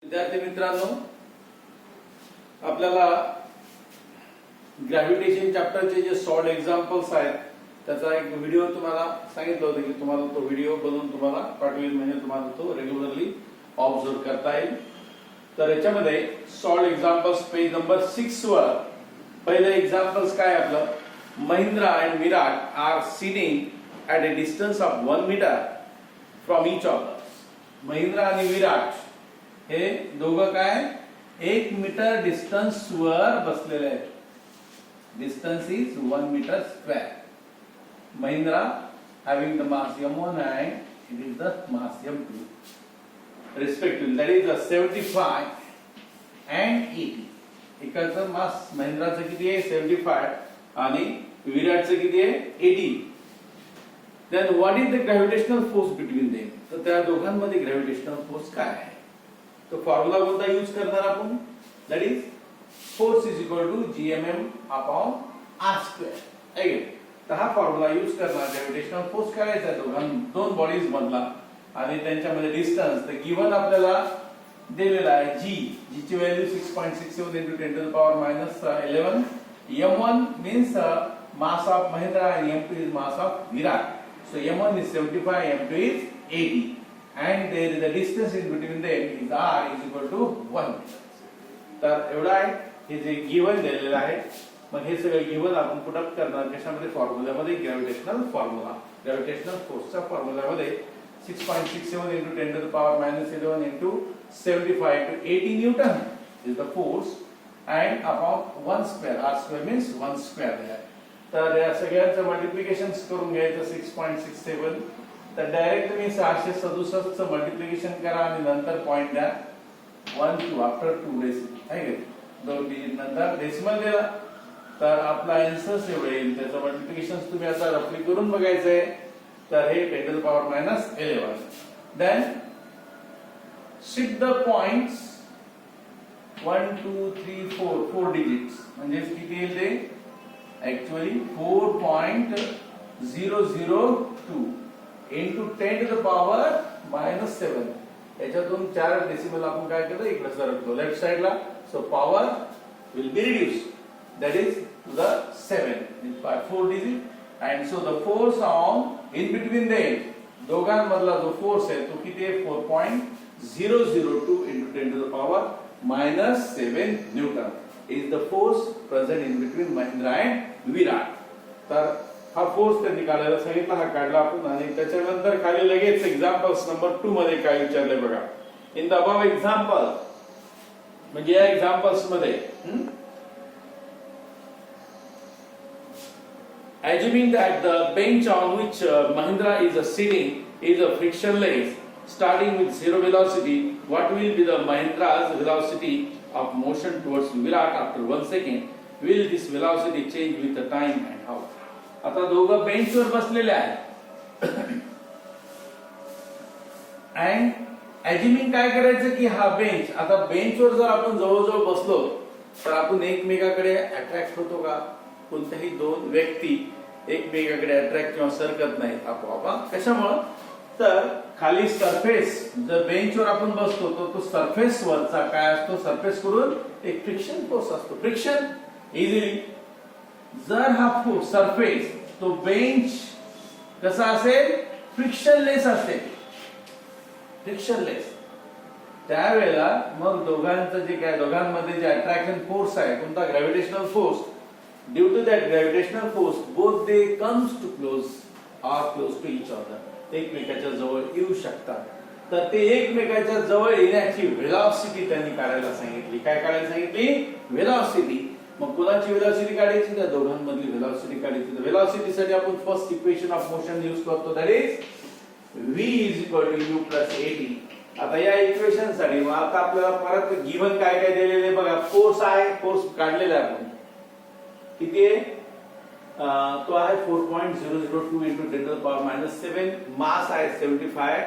विद्यार्थी मित्रांनो, आपल्याला ग्रॅव्हिटेशन चॅप्टरचे जे सॉल्ड एक्झाम्पल्स आहेत त्याचा एक व्हिडिओ तुम्हाला सांगितलं होतं की तुम्हाला तो व्हिडिओ बनवून तुम्हाला पाठवेल, म्हणजे तुम्हाला तो रेग्युलरली ऑब्झर्व करता येईल. तर याच्यामध्ये सॉल्ड एक्झाम्पल्स पेज नंबर 6 वर पहिलं एक्झाम्पल्स काय आपलं, Mahindra and Virat are sitting at a distance of 1 metre from each other. Mahindra आणि विराट हे दोघं काय 1 मीटर डिस्टन्स वर बसलेले आहेत. Distance is 1 metre square. Mahindra having the mass m1 and it is the mass m2 respectively, that is the 75 and 80. एकाचं मास महिंद्राचं किती आहे 75 आणि विराटचं किती आहे 80. then what is the gravitational force between them? तर त्या दोघांमध्ये ग्रॅव्हिटेशनल फोर्स काय आहे, तो फॉर्म्युला कोणता यूज करणार आपण, that is force is equal to gmm upon r square. Again तर हा फॉर्म्युला यूज करणार. ग्रॅव्हिटेशनल फोर्स करायचा आहे दोन बॉडीज मधला आणि त्यांच्यामध्ये डिस्टन्स. तर गिवन आपल्याला दिलेला आहे जी ची value 6.67 into 10 to the power minus 11. m1 means mass of Mahindra and m2 is mass of Virat. So m1 is 75, m2 is 80, and there is a distance in between them is r is equal to 1 meter. तर एवढा आहे हे जे given दिलेलं आहे. मग हे सगळं गिवन आपण पुट अप करणार कशामध्ये, फॉर्म्युलामध्ये. ग्रॅव्हिटेशनल फॉर्म्युला, ग्रॅव्हिटेशनल फोर्सच्या फॉर्म्युलामध्ये 6.67 into 10 to the power minus 11 into 75 to 80 Newton is the force and upon 1 square. r square means 1 square आहे. तर या सगळ्यांचं मल्टिप्लिकेशन करून घ्यायचं 6.67. तर डायरेक्ट तुम्ही 667 चं मल्टिप्लिकेशन करा आणि नंतर पॉइंट द्या 1 2 आफ्टर 2 डेसिमल आहे का, दोन डिजिट नंतर डेसिमल दिला तर आपला आन्सर एवढे येईल. त्याचं मल्टिप्लिकेशन तुम्ही आता रफली करून बघायचंय. तर हे 10 to the power minus 11. then shift the points 1 2 3 4 4 digits म्हणजे किती येईल ते actually 4.002 into 10 to the power minus 7. याच्यातून 4 डेसिमल आपण काय करतो इकडे सरकतो लेफ्ट साइडला. So power will be reduced, that is to the 7 by 4 digit. and so the force on in between them दोघांमधला जो फोर्स आहे तो किती आहे 4.002 into 10 to the power minus 7 Newton is the force present in between Mahindra and Virat. तर हा force त्यांनी काढायला सांगितला, हा काढला आपण. आणि त्याच्यानंतर खाली लगेच एक्झाम्पल्स नंबर 2 मध्ये काय विचारले बघा. इन द अबव एक्झाम्पल म्हणजे या एक्झाम्पल्स मध्ये assuming that the bench on which Mahindra is sitting is a frictionless starting with zero velocity, what will be the Mahindra's velocity of motion towards Virat after 1 second? Will this velocity change with the time and how? आता दोघं bench वर बसलेले आहेत and assuming काय करायचं की हा bench, आता बेंच वर जर आपण जवळजवळ बसलो तर आपण एकमेकाकडे अट्रॅक्ट होतो का, कोणत्याही दोन व्यक्ती एकमेकाकडे अट्रॅक्ट किंवा सरकत नाहीत आपोआप. कशामुळे, तर खाली सरफेस जर बेंचवर आपण बसतो तर तो सरफेस वरचा काय असतो, सरफेस कडून एक फ्रिक्शन फोर्स असतो. फ्रिक्शन इझिली जर हा फोर्स सरफेस तो बेंच कसा असेल फ्रिक्शनलेस असेल, फ्रिक्शनलेस, त्यावेळेला मग दोघांचं जे काय दोघांमध्ये जे अट्रॅक्शन फोर्स आहे कोणता gravitational force, due to that gravitational force both they comes to close to each other. ते एकमेकाच्या जवळ येऊ शकतात. तर ते एकमेकाच्या जवळ येण्याची वेलॉसिटी त्यांनी काढायला सांगितली. काय काढायला सांगितली, वेलॉसिटी. मग कोणाची वेलॉसिटी काढायची, त्या दोघांमधली वेलॉसिटी काढायची. तर वेलॉसिटी साठी आपण first equation of motion use करतो, that is v is equal to u plus at. आता या इक्वेशन साठी मग आता आपल्याला परत गिवन काय काय दिलेले बघा. फोर्स आहे, फोर्स काढलेला आहे आपण किती आहे, तो आहे 4.002 into 10 to the power minus 7. मास आहे 75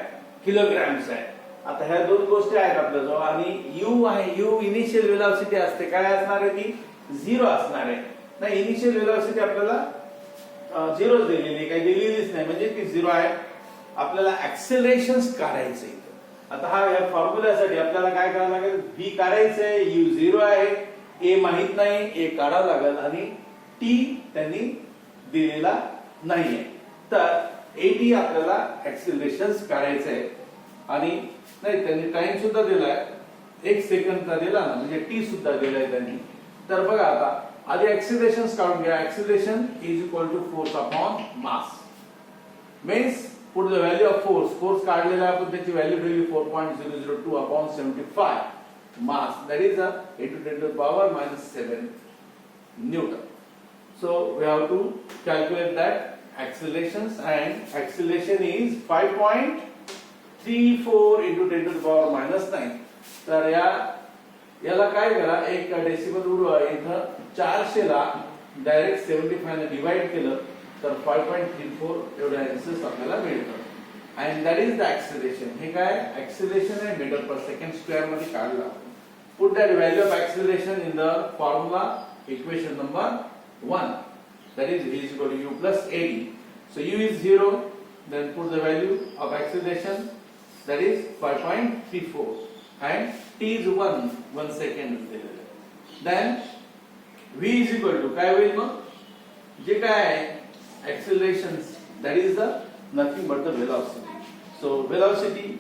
किलोग्रॅम्स आहे. आता ह्या दोन गोष्टी आहेत आपल्याजवळ आणि u आहे, u इनिशियल वेलॉसिटी असते, काय असणार आहे ती 0 असणार आहे. नाही, इनिशियल वेलॉसिटी आपल्याला 0 दिलेली, काही दिलेलीच नाही म्हणजे ती 0 आहे. आपल्याला ऍक्सेलरेशन्स काढायचे. आता हा या फॉर्म्युल्यासाठी आपल्याला काय करावं लागेल, v काढायचंय, u 0 आहे, a माहित नाही, a काढावं लागेल आणि t त्यांनी दिलेला नाहीये. तर at आपल्याला ऍक्सिलरेशन काढायचंय आणि नाही त्यांनी टाइम सुद्धा दिलाय, 1 सेकंदचा दिला ना, म्हणजे t सुद्धा दिलाय त्यांनी. तर बघा आता आधी ऍक्सिलरेशन काढून घ्या. Acceleration is equal to force upon mass. Means put the value of force काढलेला आहे आपण, त्याची व्हॅल्यू ठेवली 4.002 upon 75 mass, that is into 10 to the power minus 7 Newton. So we have to calculate that accelerations, and acceleration is 5.34 into 10 to the power minus 9. तर याला काय करा, एक डेसिमल उडवा, इथं 400 ला डायरेक्ट 75 ने डिवाइड केलं तर 5.34 एवढं आन्सर आपल्याला मिळतं. and that is the acceleration. हे काय acceleration आहे मीटर पर सेकंड स्क्वेअर मध्ये काढला. put that value of acceleration in the formula equation number 1, that is v is equal to u plus at. So u is 0, then put the value of acceleration, that is 5.34, and t is 1 second. Then v is equal to काय होईल मग, जे काय acceleration, that is the nothing but the velocity. So velocity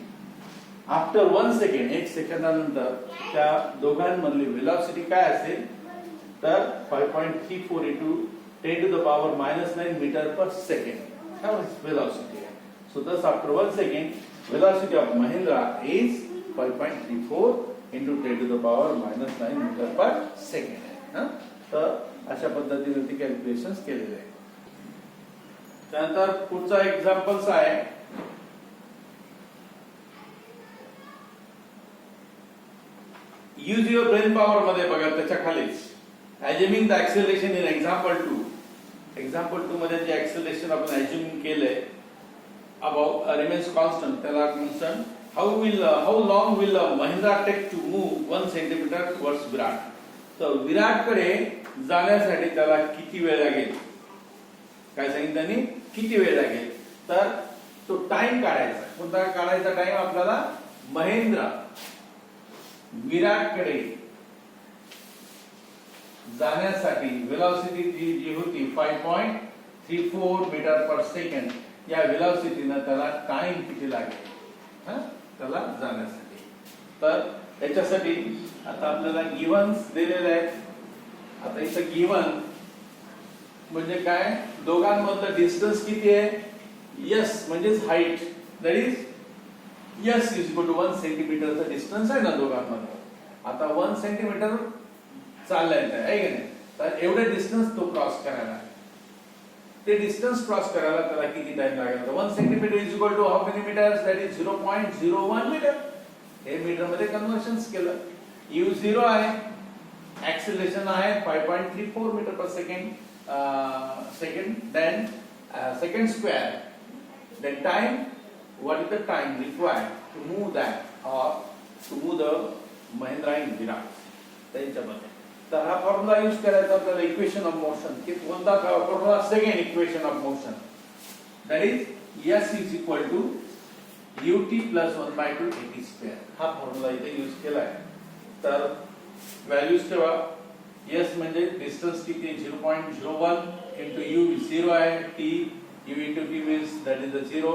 after 1 second, 1 सेकंदानंतर त्या दोघांमधली velocity काय असेल तर 5.34 into 10 to the power minus 9 meter per second. How is velocity? So thus after 1 second, velocity of Mahindra is 5.34 into 10 to the power minus 9 meter per second. तर अशा पद्धतीने ती calculations केलेले आहे. त्यानंतर पुढचा एक्झाम्पल्स आहे यूज युअर ब्रेन पॉवर मध्ये बघा, त्याच्या खालीच assuming the acceleration in example 2. example 2 मध्ये जे acceleration आपण assume केलंय above remains constant, त्याला constant. how long will Mahindra take to move 1 centimeter towards Virat? तर विराट कडे जाण्यासाठी त्याला किती वेळ लागेल, काय सांगितलं त्यांनी, किती वेळ लागेल. तर तो टाइम काढायचा. कोणता काढायचा टाइम आपल्याला, महेंद्र विराट कडे जाण्यासाठी वेलोसिटी जी होती 5.34 मीटर पर सेकंड, या वेलोसिटीने त्याला टाइम किती लागेल त्याला जाण्यासाठी. तर त्याच्यासाठी आता आपल्याला गिव्हन्स दिलेले आहेत. आता इथं गिव्हन म्हणजे काय, दोघांमधलं डिस्टन्स किती आहे, यस म्हणजेच height, that is S is equal to 1 सेंटीमीटरचा डिस्टन्स आहे ना दोघांमध्ये. आता 1 सेंटीमीटर चाललाय आहे की नाही, तर एवढे डिस्टन्स तो क्रॉस करायला, ते डिस्टन्स क्रॉस करायला त्याला किती टाइम लागेल. 1 centimetre is equal to how many metres, that is 0.01 metre. हे मीटर मध्ये कन्वर्जन्स केलं. u 0 आहे, ऍक्सिलरेशन आहे 5.34 metre per second, then second square, then time, what is the time required to move that or to move the Mahindra in Virat त्यांच्यामध्ये. तर हा formula use करायचा आपल्याला इक्वेशन ऑफ मोशन. की कोणता formula, second equation of motion, that is s is equal to ut plus 1/2 at square. हा formula इथे use केलाय. तर व्हॅल्यूज ठेवा. s म्हणजे डिस्टन्स किती आहे 0.01 into u 0 आहे, t u into t means that is the 0.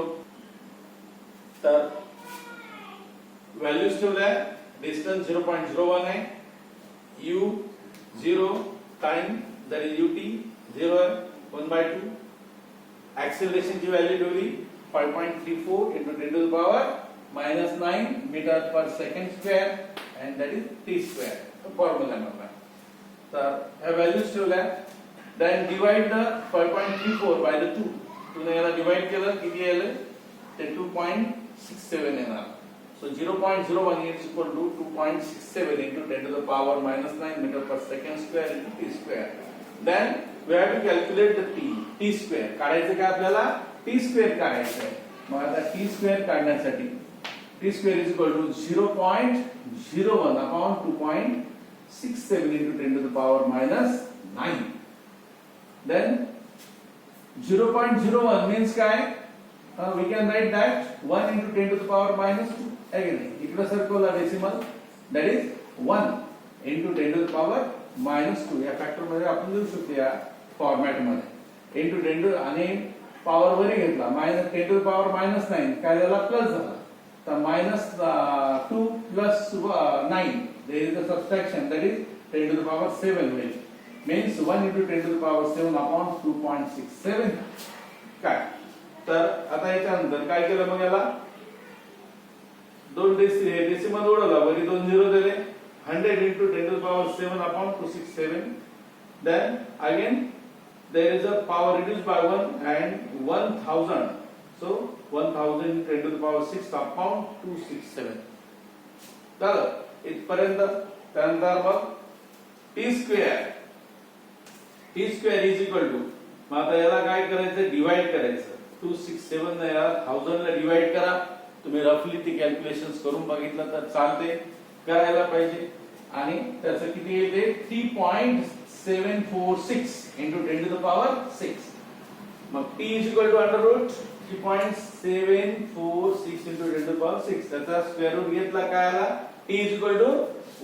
तर व्हॅल्यूज ठेवल्या, डिस्टन्स 0.01 आहे, u 0, time that is ut 0 आहे, 1/2. ऍक्सिलरेशन ची व्हॅल्यू ठेवली 5.34 into 10 to the power minus 9 meter per second square, and that is t square. Formula number. तर ह्या values ठेवल्या. then divide the 5.34 by the 2. तुम्ही याला डिवाइड केलं किती आलं, ते 2.67 येणार. so 0.01 is equal to 2.67 into 10 to the power minus 9 meter per second square into t square. then we have to calculate the t square. काढायचं काय आपल्याला, t square काढायचं आहे. मग आता t square काढण्यासाठी t square is equal to 0.01 upon 2.67 into 10 to the power minus 9. then 0.01 means काय, we can write that 1 into 10 to the power minus 2. again इकडे सर्कलला decimal, that is 1 into 10 to the power -2 या factor मध्ये आपण लिहू शकतो या format मध्ये into 10 to आणि पॉवर वरी घेतला -10 to the power -9 काय झाला प्लस झाला तर -2 plus 9 there is a subtraction that is 10 to the power 7 will means 1 into 10 to the power 7 upon 2.67 काय तर आता याच्यानंतर काय केलं मग याला दोन डेसिमल उडवला वरी दोन झिरो दिले 100 into 10 to the power 7 upon 267 then again there is a power reduced by 1 and 1000 so 1000 into 10 to the power 6 upon 267 झालं इथपर्यंत त्यानंतर मग t square is equal to मग आता याला काय करायचं डिवाइड करायचं 267 ने याला 1000 ला डिवाइड करा तुम्ही रफली ती कॅल्क्युलेशन्स करून बघितलं तर चालते करायला पाहिजे आणि त्याचं किती येते 3.746 into 10 to the power 6 मग t is equal to under root 3.746 into 10 to the power 6 त्याचा स्क्वेअर रूट घेतला काय आला t is equal to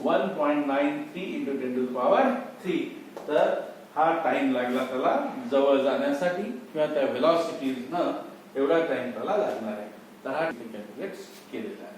1.93 into 10 to the power 3 तर हा टाइम लागला त्याला जवळ जाण्यासाठी किंवा त्या व्हेलॉसिटीज न एवढा टाइम त्याला लागणार आहे तर हा कॅल्क्युलेट केलेला आहे